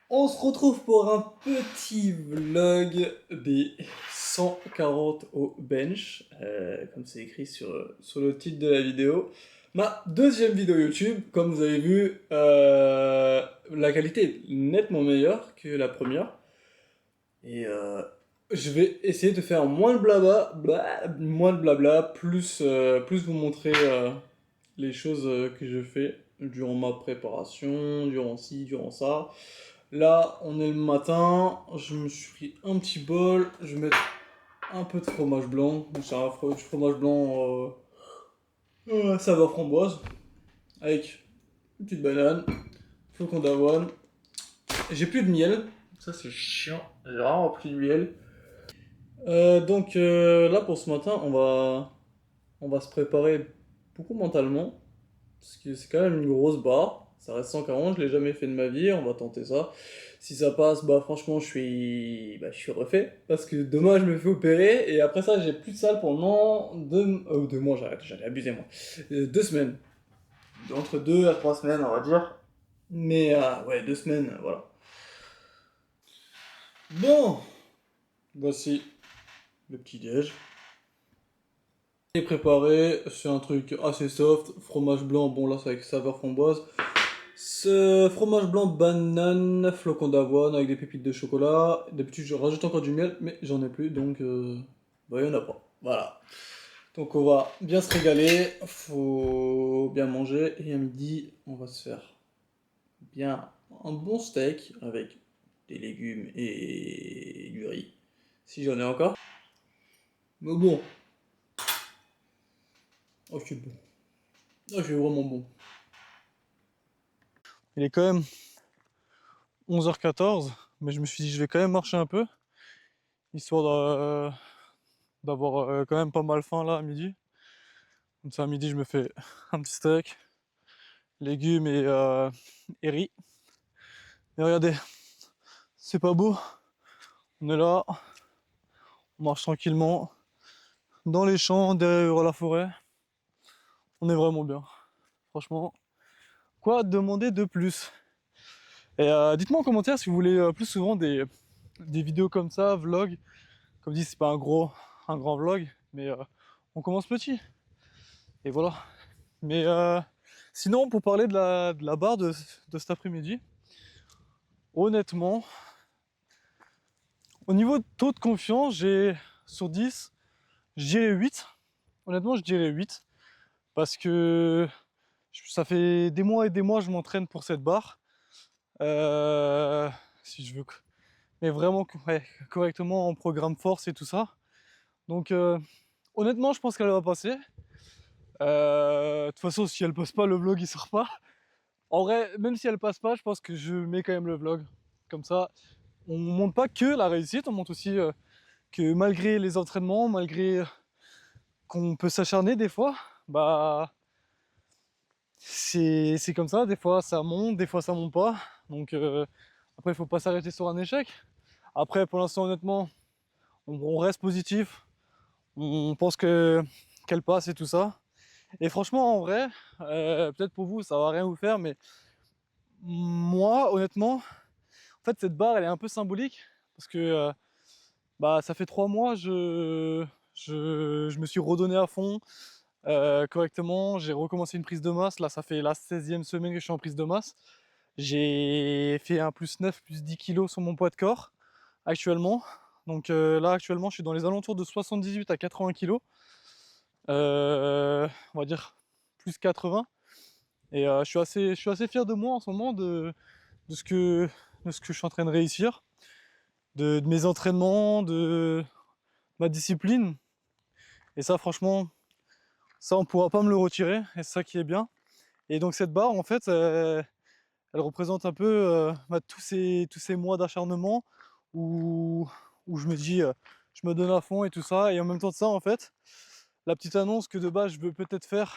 On se retrouve pour un petit vlog des 140 au bench, comme c'est écrit sur le titre de la vidéo. Ma deuxième vidéo YouTube, comme vous avez vu, la qualité est nettement meilleure que la première. Et je vais essayer de faire moins de blabla, plus vous montrer les choses que je fais durant ma préparation, durant ci, durant ça. Là, on est le matin, je me suis pris un petit bol, je vais mettre un peu de fromage blanc, c'est un fromage blanc saveur framboise, avec une petite banane, flocon d'avoine. J'ai plus de miel, ça c'est chiant, j'ai vraiment plus de miel. Donc là pour ce matin, on va se préparer beaucoup mentalement, parce que c'est quand même une grosse barre. Ça reste 140, je l'ai jamais fait de ma vie, on va tenter ça. Si ça passe, bah franchement, je suis refait. Parce que demain, je me fais opérer, et après ça, j'ai plus de salle pendant 2 mois, j'allais abuser moi. 2 semaines. Entre 2 à 3 semaines, on va dire. Mais ouais, 2 semaines, voilà. Bon, voici le petit déj. Et préparé, c'est un truc assez soft, fromage blanc, bon là c'est avec saveur framboise. Ce fromage blanc banane, flocon d'avoine avec des pépites de chocolat. D'habitude je rajoute encore du miel, mais j'en ai plus donc bah il y en a pas. Voilà. Donc on va bien se régaler, faut bien manger et à midi on va se faire bien un bon steak avec des légumes et du riz, si j'en ai encore. Mais bon, oh c'est bon, oh c'est vraiment bon. Il est quand même 11h14, mais je me suis dit je vais quand même marcher un peu, histoire d'avoir quand même pas mal faim là à midi. Comme ça à midi je me fais un petit steak, légumes et riz. Et regardez, c'est pas beau, on est là, on marche tranquillement, dans les champs, derrière la forêt. On est vraiment bien, franchement. Quoi demander de plus? Et dites-moi en commentaire si vous voulez plus souvent des vidéos comme ça, vlog. Comme dit, c'est pas un grand vlog, mais on commence petit. Et voilà. Mais sinon, pour parler de la barre de cet après-midi, honnêtement, au niveau de taux de confiance, j'ai sur 10, je dirais 8. Honnêtement, je dirais 8. Parce que ça fait des mois et des mois que je m'entraîne pour cette barre. Si je veux, mais vraiment ouais, correctement en programme force et tout ça. Donc honnêtement, je pense qu'elle va passer. De toute façon, si elle passe pas, le vlog il sort pas. En vrai, même si elle passe pas, je pense que je mets quand même le vlog. Comme ça, on montre pas que la réussite, on montre aussi que malgré les entraînements, malgré qu'on peut s'acharner des fois, bah c'est comme ça. Des fois ça monte, des fois ça monte pas. Donc après, il faut pas s'arrêter sur un échec. Après, pour l'instant, honnêtement, on reste positif. On pense qu'elle passe et tout ça. Et franchement, en vrai, peut-être pour vous, ça va rien vous faire, mais moi, honnêtement, en fait, cette barre, elle est un peu symbolique parce que bah, ça fait 3 mois, je me suis redonné à fond correctement. J'ai recommencé une prise de masse. Là, ça fait la 16e semaine que je suis en prise de masse. J'ai fait un plus 9, plus 10 kilos sur mon poids de corps actuellement. Donc là, actuellement, je suis dans les alentours de 78 à 80 kilos. On va dire plus 80. Et je suis assez fier de moi en ce moment de ce que je suis en train de réussir. de mes entraînements, de ma discipline. Et ça, franchement, ça, on pourra pas me le retirer. Et c'est ça qui est bien. Et donc, cette barre, en fait, elle représente un peu tous ces mois d'acharnement où je me dis, je me donne à fond et tout ça. Et en même temps de ça, en fait, la petite annonce que de base, je veux peut-être faire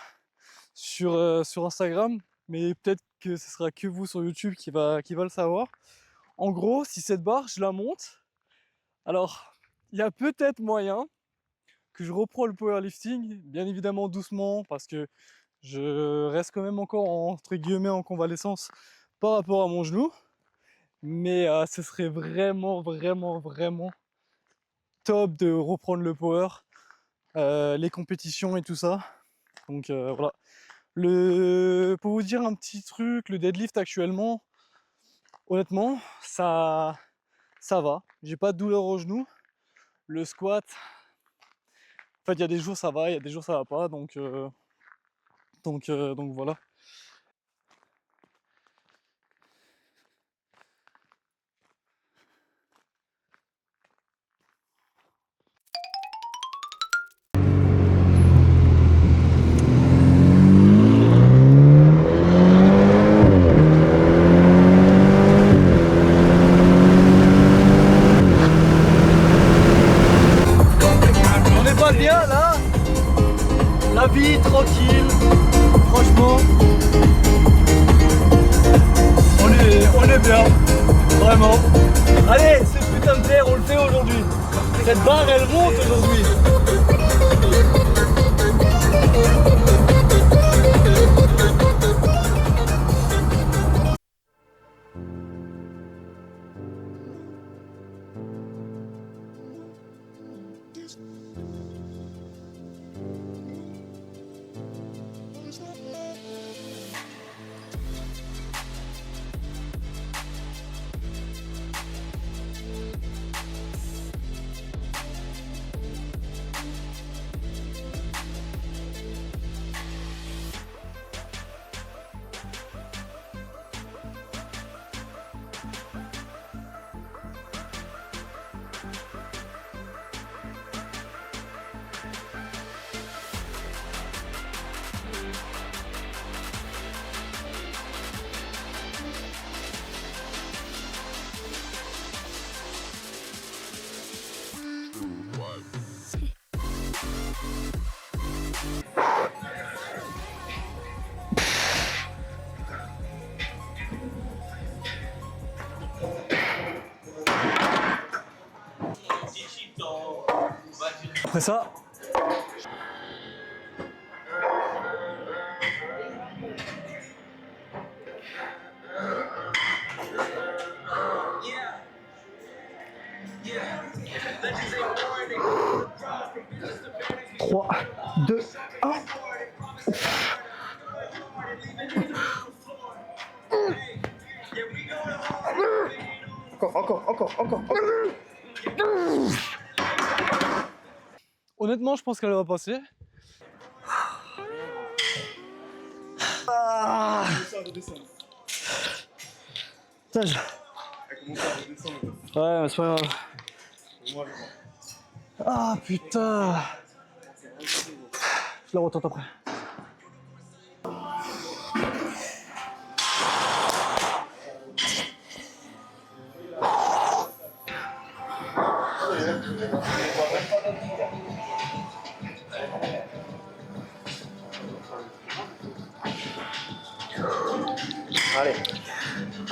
sur Instagram, mais peut-être que ce sera que vous sur YouTube qui va le savoir. En gros, si cette barre, je la monte, alors, il y a peut-être moyen que je reprends le powerlifting, bien évidemment doucement, parce que je reste quand même encore entre guillemets en convalescence par rapport à mon genou. Mais ce serait vraiment, vraiment, vraiment top de reprendre le power, les compétitions et tout ça. Donc voilà. Pour vous dire un petit truc, le deadlift actuellement, honnêtement, ça va. J'ai pas de douleur au genou. Le squat, en fait, il y a des jours ça va, il y a des jours ça va pas. Donc voilà. On est pas bien là. La vie tranquille. Franchement, on est bien. Vraiment. Allez, ce putain de terre, on le fait aujourd'hui. Cette barre, elle monte aujourd'hui. Après ça, trois, deux, un. Encore. Honnêtement, je pense qu'elle va passer. Ah. Putain, ouais, mais c'est pas grave. Ah putain. Je la retente après.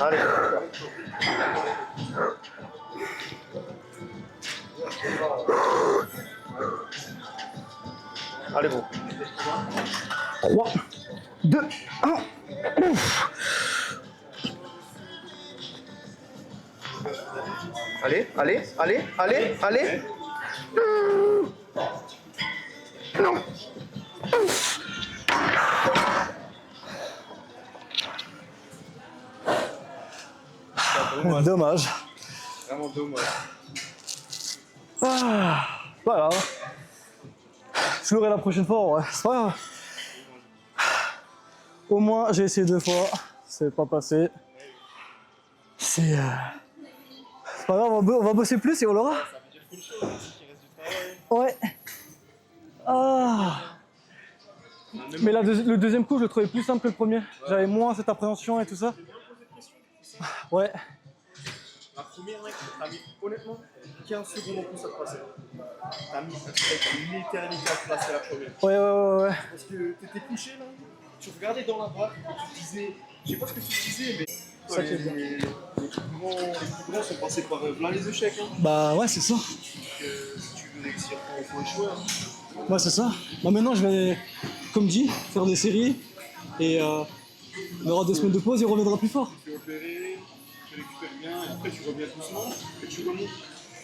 Allez. Allez, bon. 3, 2, 1. Allez. Non. Dommage. Vraiment dommage. Ah, pas grave. Je l'aurai la prochaine fois, ouais. C'est pas grave. Au moins, j'ai essayé 2 fois. C'est pas passé. C'est pas grave, on va bosser plus et on l'aura. Ça veut dire qu'une chose, c'est qu'il reste du travail. Ouais. Ah. Mais le deuxième coup, je le trouvais plus simple que le premier. J'avais moins cette appréhension et tout ça. Ouais. La première, mec, t'as mis honnêtement 15 secondes en plus à te passer. T'as mis une éternité à te passer la première. Ouais. Parce que t'étais couché là, tu regardais dans la barre et tu disais, je sais pas ce que tu disais, mais Ça qui est bien. les plus grands sont passés par là les échecs. Hein. Bah ouais, c'est ça. Donc si tu veux réussir, il faut échouer. Hein. Ouais, c'est ça. Bah maintenant, je vais, comme dit, faire des séries et on aura 2 semaines de pause et on reviendra plus fort. Tu fais opérer, tu récupères bien, et après tu reviens doucement et tu remontes.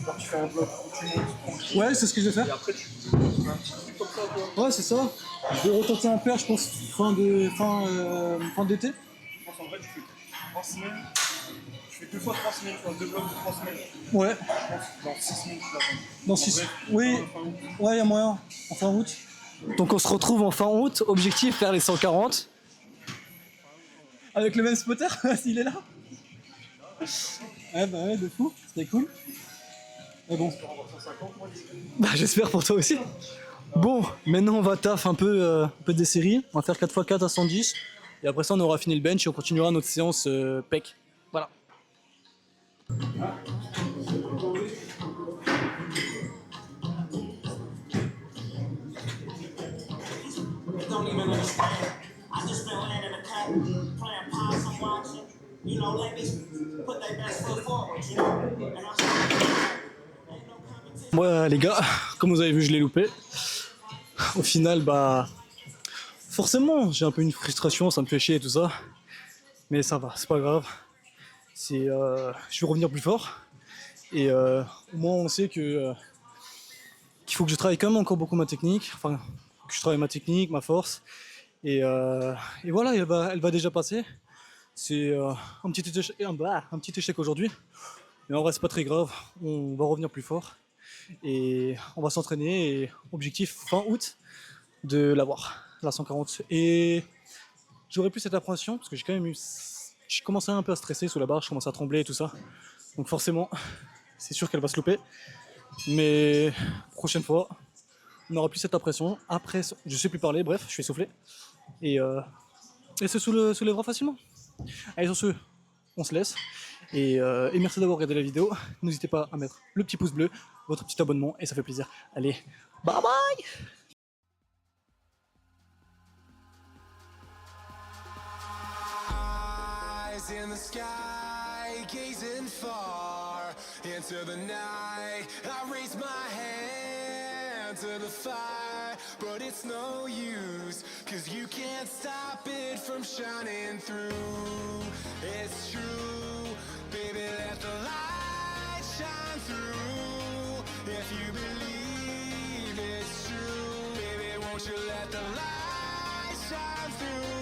Alors tu fais un bloc où tu montes tranquille. Ouais, c'est ce que je vais faire. Et après tu fais un petit truc comme ça, toi. Ouais, c'est ça. Je vais retenter un paire, je pense, fin d'été. Je pense en vrai, tu fais 3 semaines. Tu fais 2 fois 3 semaines, tu vois, 2 blocs de 3 semaines. Ouais. Je pense dans 6 semaines, tu l'as. Dans 6. Oui. Ouais, il y a moyen. En fin août. Donc on se retrouve en fin août. Objectif, faire les 140. Avec le même spotter, s'il est là. Ouais, bah ouais, de fou. C'était cool. Mais bon. Bah j'espère pour toi aussi. Bon, maintenant on va taf un peu des séries. On va faire 4x4 à 110. Et après ça, on aura fini le bench et on continuera notre séance PEC. Voilà. Don't even understand. I just been laying in the cut, playing possum watching. You know, ladies put their best foot forward, you know. And I'm ain't no competition. Moi les gars, comme vous avez vu, je l'ai loupé. Au final, bah forcément, j'ai un peu une frustration, ça me fait chier et tout ça. Mais ça va, c'est pas grave. Je vais revenir plus fort. Et au moins on sait que qu'il faut que je travaille quand même encore beaucoup ma technique. Enfin, que je travaille ma technique, ma force. Et voilà, elle va déjà passer. C'est un petit échec aujourd'hui. Mais en vrai, c'est pas très grave. On va revenir plus fort. Et on va s'entraîner. Et objectif fin août de l'avoir, la 140. Et j'aurais plus cette appréhension parce que j'ai commencé un peu à stresser sous la barre. Je commençais à trembler et tout ça. Donc forcément, c'est sûr qu'elle va se louper. Mais prochaine fois, on n'aura plus cette impression. Après, je sais plus parler, bref, je suis essoufflé. Et se soulèvera facilement. Allez, sur ce, on se laisse. Et merci d'avoir regardé la vidéo. N'hésitez pas à mettre le petit pouce bleu, votre petit abonnement, et ça fait plaisir. Allez, bye bye! In the sky, gazing far into the night, I raise my hand to the fire, but it's no use, 'cause you can't stop it from shining through. It's true, baby, let the light shine through. If you believe it's true, baby, won't you let the light shine through?